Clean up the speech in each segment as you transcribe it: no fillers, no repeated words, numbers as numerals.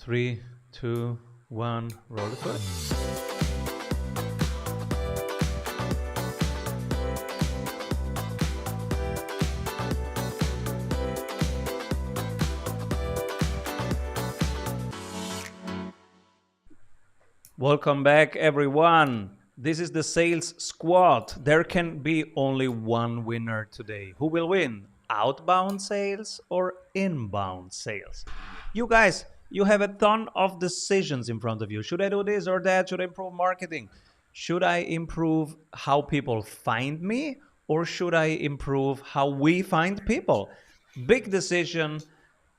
Three, two, one, roll the foot. Welcome back, everyone. This is the Sales Squad. There can be only one winner today. Who will win? Outbound sales or inbound sales? You guys, you have a ton of decisions in front of you. Should I do this or that? Should I improve marketing? Should I improve how people find me? Or should I improve how we find people? Big decision,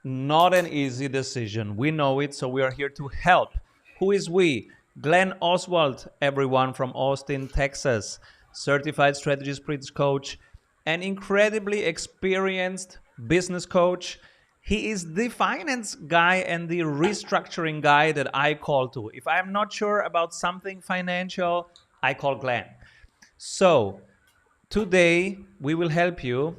not an easy decision. We know it, so we are here to help. Who is we? Glenn Oswald, everyone from Austin, Texas, certified strategy sprint coach, an incredibly experienced business coach. He is the finance guy and the restructuring guy that I call to. If I'm not sure about something financial, I call Glenn. So, today we will help you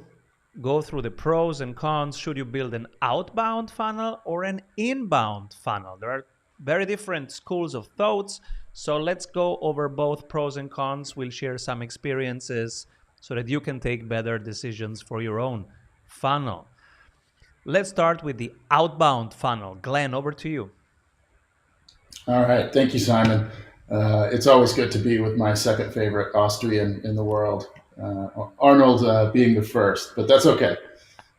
go through the pros and cons. Should you build an outbound funnel or an inbound funnel? There are very different schools of thoughts. So let's go over both pros and cons. We'll share some experiences so that you can take better decisions for your own funnel. Let's start with the outbound funnel. Glenn, over to you. All right. Thank you, Simon. It's always good to be with my second favorite Austrian in the world, Arnold being the first, but that's okay.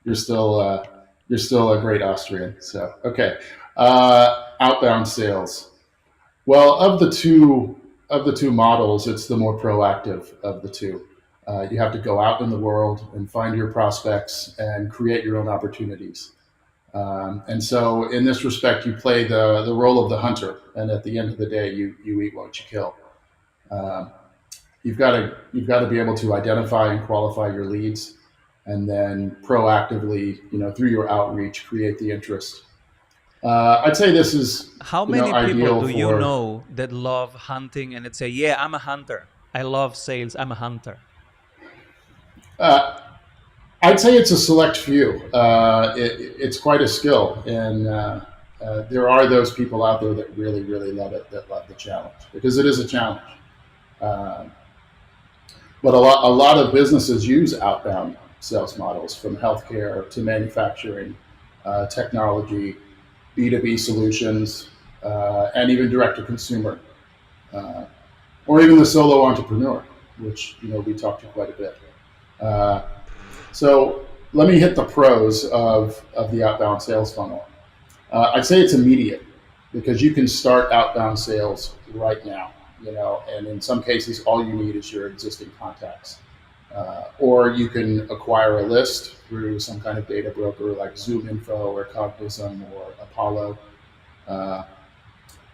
You're still you're still a great Austrian. So okay, outbound sales. Well, of the two models, it's the more proactive of the two. You have to go out in the world and find your prospects and create your own opportunities. And so, in this respect, you play the role of the hunter, and at the end of the day, you eat what you kill. Um, you've got to be able to identify and qualify your leads, and then proactively, through your outreach, create the interest. I'd say this is, How many people ideal do you for. know that love hunting and it say, yeah, I'm a hunter. I love sales. I'm a hunter. Uh, I'd say it's a select few. It's quite a skill, and there are those people out there that really, really love it, that love the challenge because it is a challenge. Uh, but a lot of businesses use outbound sales models, from healthcare to manufacturing, technology, B2B solutions, and even direct to consumer, uh, or even the solo entrepreneur, which we talked to quite a bit. Uh, so let me hit the pros of the outbound sales funnel. I'd say it's immediate because you can start outbound sales right now, and in some cases, all you need is your existing contacts. Or you can acquire a list through some kind of data broker like Zoom Info or Cognism or Apollo. Uh,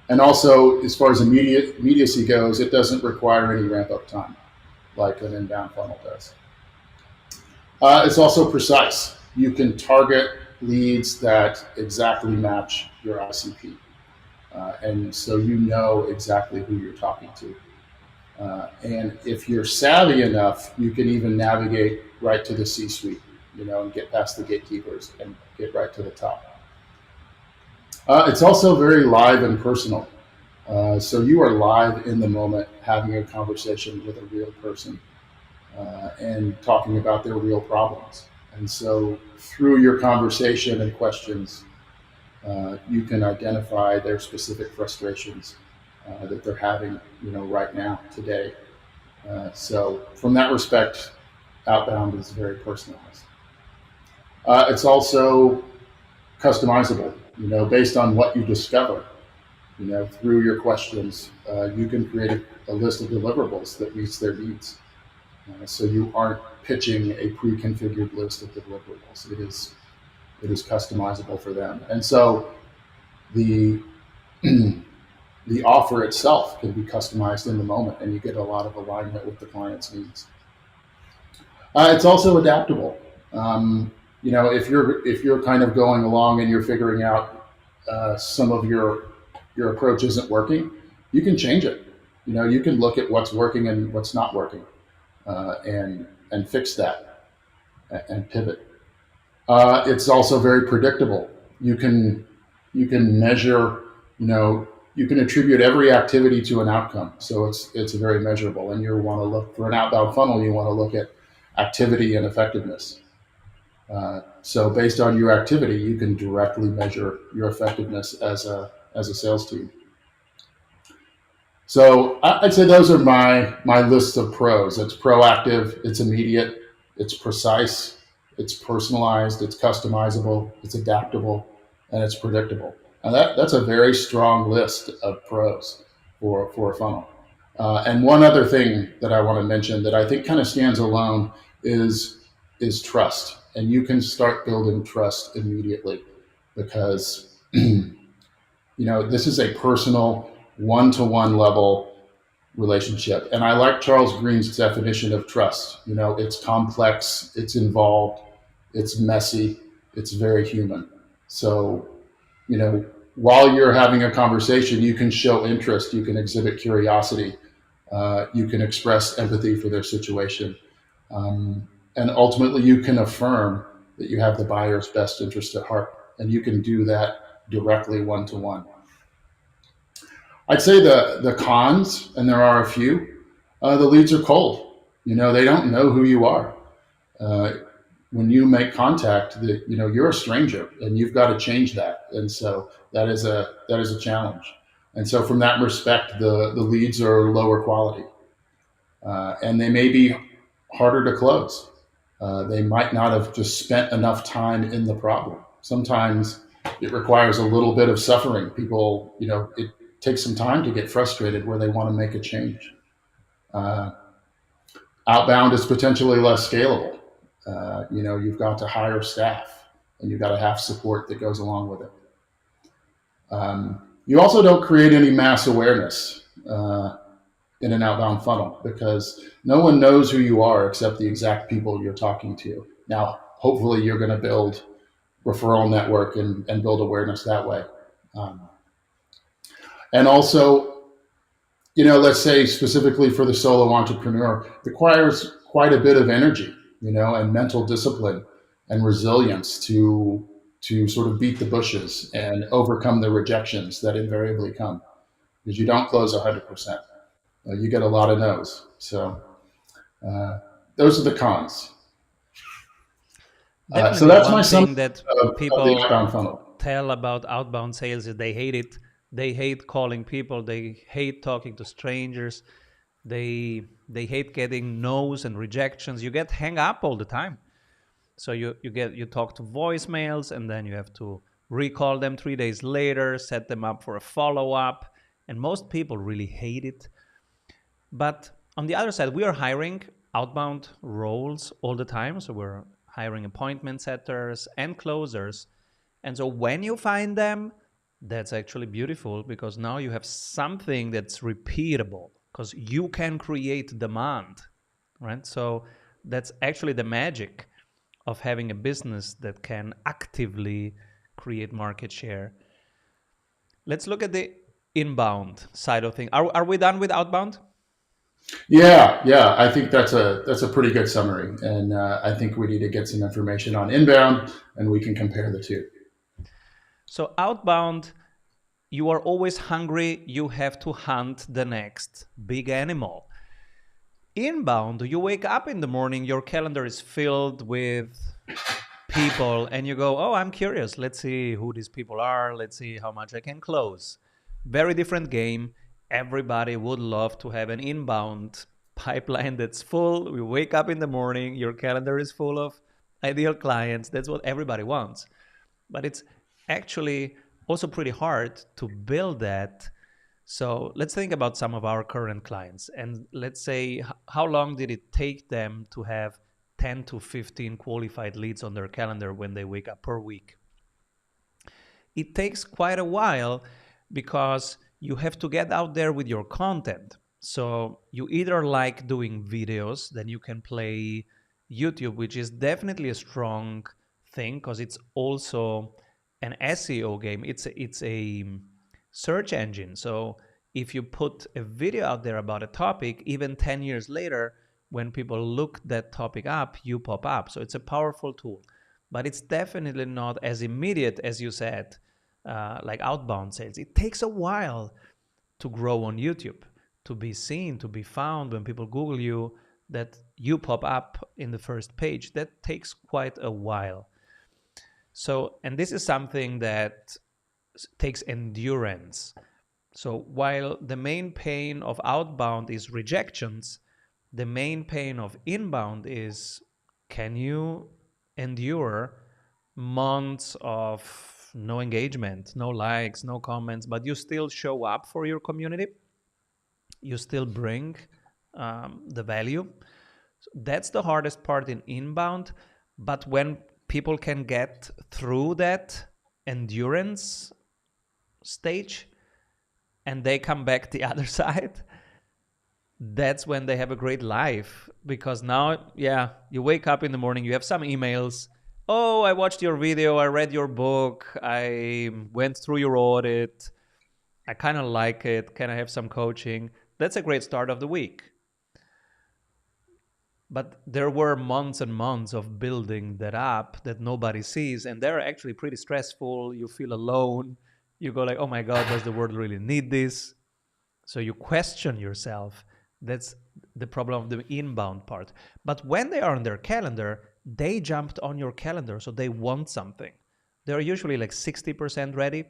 and also, as far as immediacy goes, it doesn't require any ramp up time like an inbound funnel does. It's also precise. You can target leads that exactly match your ICP. And so you know exactly who you're talking to. And if you're savvy enough, you can even navigate right to the C-suite, and get past the gatekeepers and get right to the top. It's also very live and personal. So you are live in the moment, having a conversation with a real person, and talking about their real problems. And so through your conversation and questions, you can identify their specific frustrations that they're having, right now, today. So from that respect, outbound is very personalized. It's also customizable, based on what you discover. Through your questions, you can create a list of deliverables that meets their needs. So you aren't pitching a pre-configured list of deliverables. It is customizable for them, and so the the offer itself can be customized in the moment, and you get a lot of alignment with the client's needs. It's also adaptable. If you're kind of going along and you're figuring out some of your approach isn't working, you can change it. You can look at what's working and what's not working, and fix that and pivot. It's also very predictable. You can You can measure, you know, you can attribute every activity to an outcome. So it's very measurable. And you want to look for an outbound funnel. You want to look at activity and effectiveness. So based on your activity, you can directly measure your effectiveness as a sales team. So I'd say those are my list of pros. It's proactive, it's immediate, it's precise, it's personalized, it's customizable, it's adaptable, and it's predictable. Now that's a very strong list of pros for a funnel. And one other thing that I want to mention that I think kind of stands alone is is trust, and you can start building trust immediately because this is a personal one-to-one level relationship. And I like Charles Green's definition of trust. It's complex, it's involved, it's messy, it's very human. So, you know, while you're having a conversation, you can show interest, you can exhibit curiosity, you can express empathy for their situation. And ultimately, you can affirm that you have the buyer's best interest at heart. And you can do that directly one to one. I'd say the cons, and there are a few. The leads are cold. They don't know who you are. Uh, when you make contact, that you're a stranger, and you've got to change that. And so that is a challenge. And so from that respect, the leads are lower quality, and they may be harder to close. They might not have just spent enough time in the problem. Sometimes it requires a little bit of suffering. People, it takes some time to get frustrated where they want to make a change. Uh, Outbound is potentially less scalable. You've got to hire staff, and you've got to have support that goes along with it. You also don't create any mass awareness in an outbound funnel because no one knows who you are except the exact people you're talking to. Now, hopefully, you're going to build referral network and build awareness that way. Um, and also, let's say specifically for the solo entrepreneur, requires quite a bit of energy, and mental discipline and resilience to sort of beat the bushes and overcome the rejections that invariably come because you don't close 100%. You get a lot of no's. So uh, those are the cons. So Definitely, that's my one summary thing that of the people outbound funnel. tell about outbound sales is they hate it. They hate calling people. They hate talking to strangers. They hate getting no's and rejections. You get hang up all the time. So you talk to voicemails, and then you have to recall them 3 days later, set them up for a follow up, and most people really hate it. But on the other side, we are hiring outbound roles all the time. So we're hiring appointment setters and closers. And so when you find them, that's actually beautiful because now you have something that's repeatable because you can create demand, right? So that's actually the magic of having a business that can actively create market share. Let's look at the inbound side of things. Are we done with outbound? Yeah. I think that's a pretty good summary, and I think we need to get some information on inbound, and we can compare the two. So, outbound, you are always hungry, you have to hunt the next big animal. Inbound, you wake up in the morning, your calendar is filled with people, and you go, oh, I'm curious. Let's see who these people are. Let's see how much I can close. Very different game. Everybody would love to have an inbound pipeline that's full. We wake up in the morning, your calendar is full of ideal clients. That's what everybody wants. But it's actually also pretty hard to build that. So let's think about some of our current clients, and let's say how long did it take them to have 10 to 15 qualified leads on their calendar when they wake up per week? It takes quite a while because you have to get out there with your content. So you either like doing videos, then you can play YouTube, which is definitely a strong thing because it's also an SEO game. It's a search engine. So if you put a video out there about a topic, even 10 years later, when people look that topic up, you pop up. So it's a powerful tool, but it's definitely not as immediate as you said. like outbound sales. It takes a while to grow on YouTube, to be seen, to be found. When people Google you, that you pop up in the first page, that takes quite a while. So, and this is something that takes endurance. So while the main pain of outbound is rejections, the main pain of inbound is, can you endure months of no engagement, no likes, no comments, but you still show up for your community? You still bring the value. So that's the hardest part in inbound. But when people can get through that endurance stage and they come back the other side, that's when they have a great life. Because now, yeah, you wake up in the morning, you have some emails. Oh, I watched your video, I read your book, I went through your audit, I kind of like it, can I have some coaching? That's a great start of the week. But there were months and months of building that up that nobody sees, and they're actually pretty stressful. You feel alone. You go like, oh my God, does the world really need this? So you question yourself. That's the problem of the inbound part. But when they are on their calendar, they jumped on your calendar, so they want something. They're usually like 60% ready,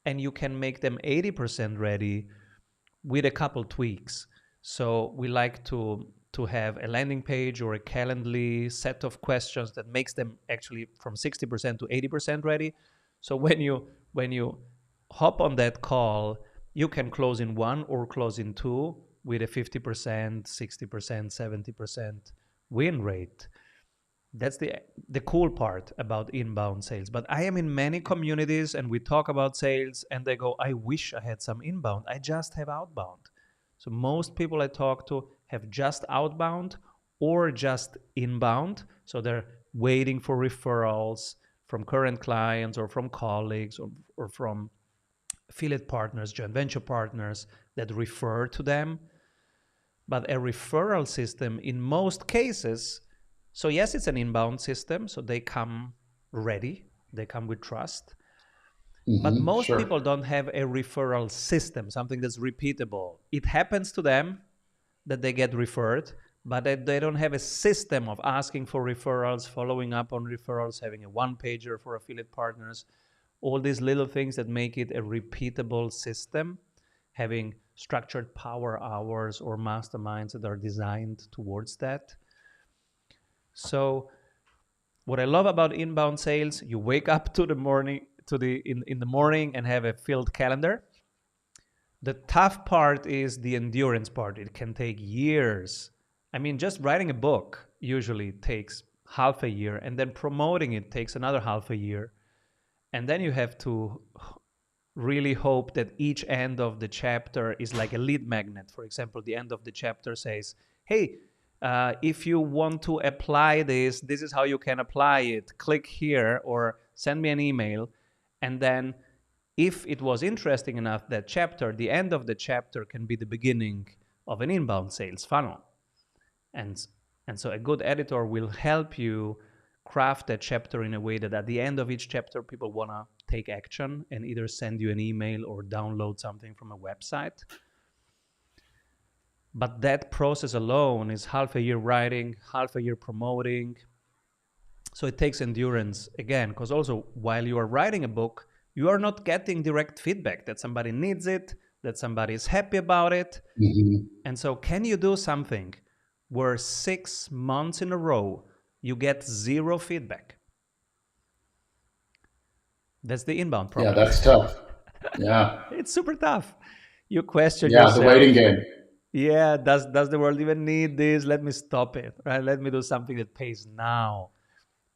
and you can make them 80% ready with a couple tweaks. So we like to have a landing page or a Calendly set of questions that makes them actually from 60% to 80% ready. So when you hop on that call, you can close in one or close in two with a 50%, 60%, 70% win rate. That's the cool part about inbound sales. But I am in many communities and we talk about sales and they go, I wish I had some inbound. I just have outbound. So most people I talk to have just outbound or just inbound. So they're waiting for referrals from current clients or from colleagues or from affiliate partners, joint venture partners that refer to them. But a referral system in most cases, so yes, it's an inbound system, so they come ready, they come with trust. But most Sure. people don't have a referral system, something that's repeatable. It happens to them that they get referred, but they don't have a system of asking for referrals, following up on referrals, having a one pager for affiliate partners, all these little things that make it a repeatable system, having structured power hours or masterminds that are designed towards that. So what I love about inbound sales, you wake up to the morning to the in the morning and have a filled calendar. The tough part is the endurance part. It can take years. I mean, just writing a book usually takes half a year, and then promoting it takes another half a year. And then you have to really hope that each end of the chapter is like a lead magnet. For example, the end of the chapter says, hey, if you want to apply this, this is how you can apply it. Click here or send me an email. And then if it was interesting enough, that chapter, the end of the chapter can be the beginning of an inbound sales funnel. And, and so a good editor will help you craft that chapter in a way that at the end of each chapter, people want to take action and either send you an email or download something from a website. But that process alone is half a year writing, half a year promoting. So it takes endurance again, because also while you are writing a book, you are not getting direct feedback that somebody needs it, that somebody is happy about it. And so can you do something where 6 months in a row you get zero feedback? That's the inbound Yeah, problem. that's tough. Yeah. It's super tough. You question Yeah, the waiting yourself. game. Yeah, does the world even need this? Let me stop it, right? Let me do something that pays now.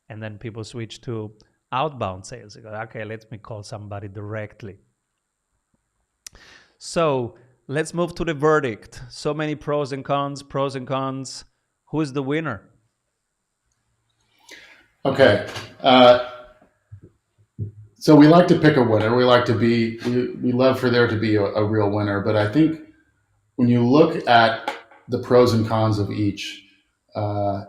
And then people switch to outbound sales. They go, okay, let me call somebody directly. So let's move to the verdict. So many pros and cons, pros and cons. Who is the winner? Okay. So we like to pick a winner. We like to be, we love for there to be a real winner. But I think when you look at the pros and cons of each, uh,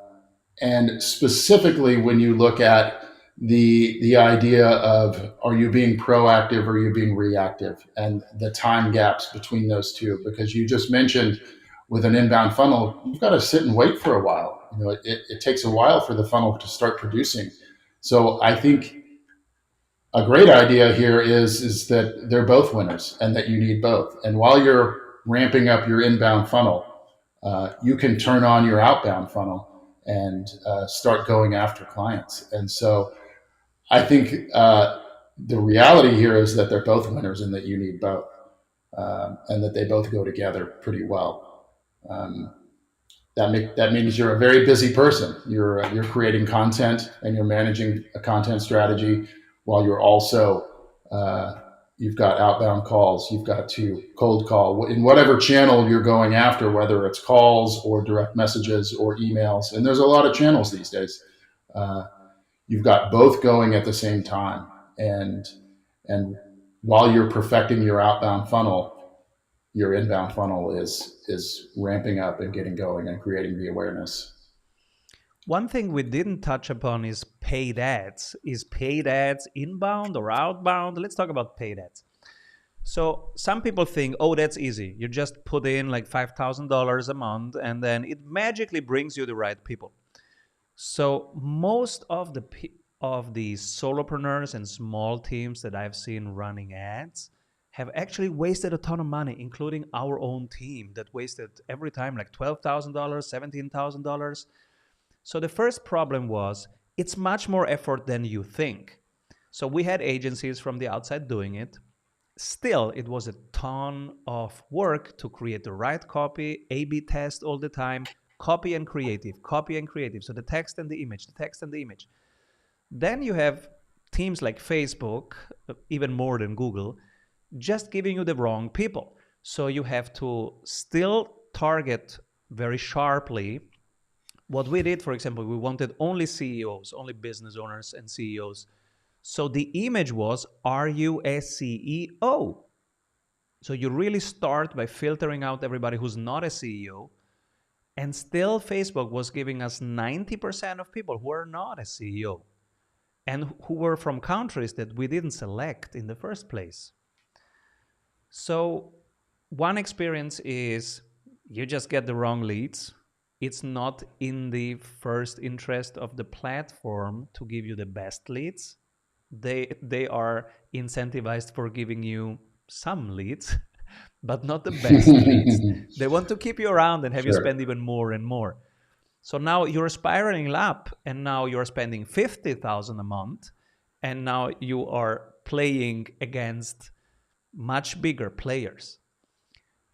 and specifically when you look at the idea of, are you being proactive or are you being reactive, and the time gaps between those two, because you just mentioned with an inbound funnel you've got to sit and wait for a while. It takes a while for the funnel to start producing. So I think a great idea here is that they're both winners and that you need both. And while you're ramping up your inbound funnel, you can turn on your outbound funnel and start going after clients. And so I think the reality here is that they're both winners and that you need both, and that they both go together pretty well. Um, that means you're a very busy person. You're creating content and you're managing a content strategy while you're also you've got outbound calls. You've got to cold call in whatever channel you're going after, whether it's calls or direct messages or emails. And there's a lot of channels these days. Uh, you've got both going at the same time, and while you're perfecting your outbound funnel, your inbound funnel is ramping up and getting going and creating the awareness. One thing we didn't touch upon is paid ads. Is paid ads inbound or outbound? Let's talk about paid ads. So some people think, oh, that's easy. You just put in like $5,000 a month and then it magically brings you the right people. So most of the solopreneurs and small teams that I've seen running ads have actually wasted a ton of money, including our own team that wasted every time like $12,000, $17,000. So the first problem was it's much more effort than you think. So we had agencies from the outside doing it. Still, it was a ton of work to create the right copy, A/B test all the time, copy and creative, copy and creative. So the text and the image, the text and the image. Then you have teams like Facebook, even more than Google, just giving you the wrong people. So you have to still target very sharply. What we did, for example, we wanted only CEOs, only business owners and CEOs. So the image was, are you a CEO? So you really start by filtering out everybody who's not a CEO. And still Facebook was giving us 90% of people who are not a CEO and who were from countries that we didn't select in the first place. So one experience is you just get the wrong leads. It's not in the first interest of the platform to give you the best leads. They are incentivized for giving you some leads, but not the best leads. They want to keep you around and have you Sure. spend even more and more. So now you're spiraling up, and now you're spending 50,000 a month, and now you are playing against much bigger players,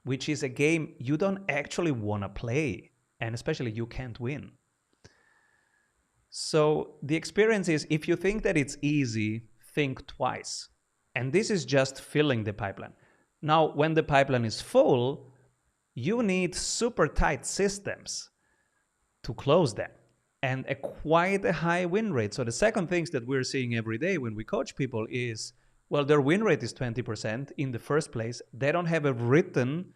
which is a game you don't actually want to play, and especially you can't win. So the experience is, if you think that it's easy, think twice. And this is just filling the pipeline. Now, when the pipeline is full, you need super tight systems to close them and quite a high win rate. So the second things that we're seeing every day when we coach people is, well, their win rate is 20% in the first place. They don't have a written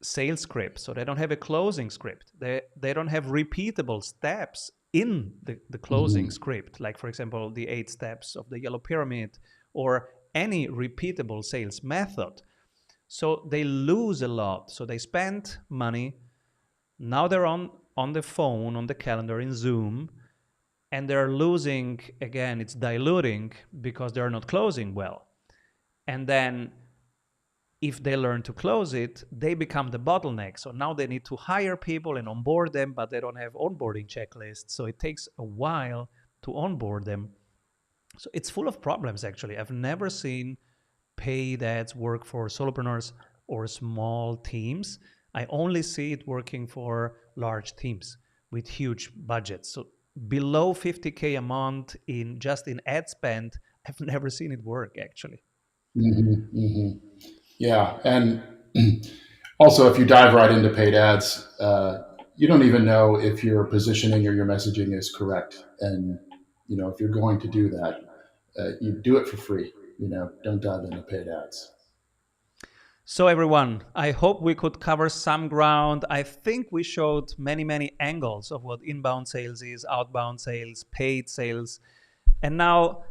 sales script, so they don't have a closing script. They don't have repeatable steps in the closing Mm-hmm. script, like for example the 8 steps of the yellow pyramid or any repeatable sales method. So they lose a lot. So they spend money. Now they're on the phone, on the calendar, in Zoom, and they're losing again. It's diluting because they're not closing well. And then if they learn to close it, they become the bottleneck. So now they need to hire people and onboard them, but they don't have onboarding checklists. So it takes a while to onboard them. So it's full of problems, actually. I've never seen paid ads work for solopreneurs or small teams. I only see it working for large teams with huge budgets. So below 50K a month in just in ad spend, I've never seen it work, actually. Mm-hmm. Mm-hmm. Yeah, and also if you dive right into paid ads, you don't even know if your positioning or your messaging is correct. And if you're going to do that, you do it for free. Don't dive into paid ads. So everyone, I hope we could cover some ground. I think we showed many angles of what inbound sales is, outbound sales, paid sales. And now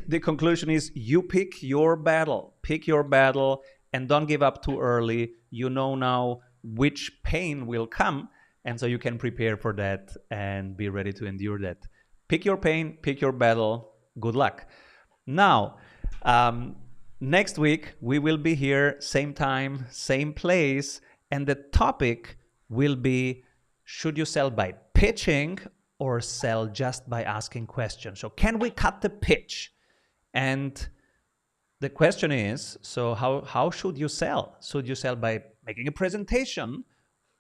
the conclusion is you pick your battle. Pick your battle and don't give up too early. You know now which pain will come, and so you can prepare for that and be ready to endure that. Pick your pain, pick your battle. Good luck. Now, next week we will be here, same time, same place, and the topic will be, should you sell by pitching or sell just by asking questions? So can we cut the pitch? And the question is, so how should you sell? Should you sell by making a presentation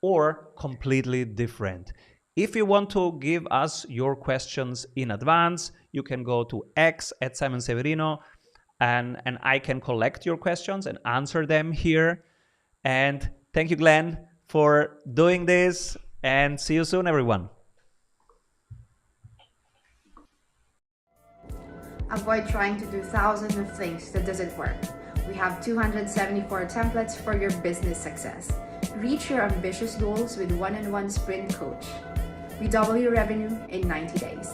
or completely different? If you want to give us your questions in advance, you can go to X at Simon Severino, and I can collect your questions and answer them here. And thank you, Glenn, for doing this, and see you soon, everyone. Avoid trying to do thousands of things that doesn't work. We have 274 templates for your business success. Reach your ambitious goals with one-on-one sprint coach. We double your revenue in 90 days.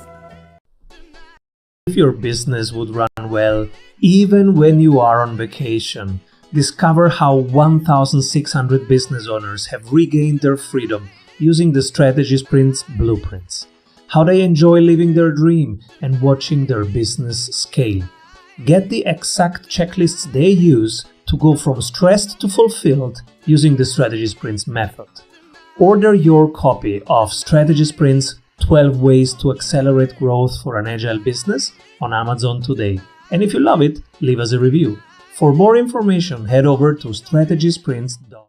If your business would run well, even when you are on vacation, discover how 1,600 business owners have regained their freedom using the Strategy Sprints blueprints. How they enjoy living their dream and watching their business scale. Get the exact checklists they use to go from stressed to fulfilled using the Strategy Sprints method. Order your copy of Strategy Sprints 12 Ways to Accelerate Growth for an Agile Business on Amazon today. And if you love it, leave us a review. For more information, head over to strategysprints.com.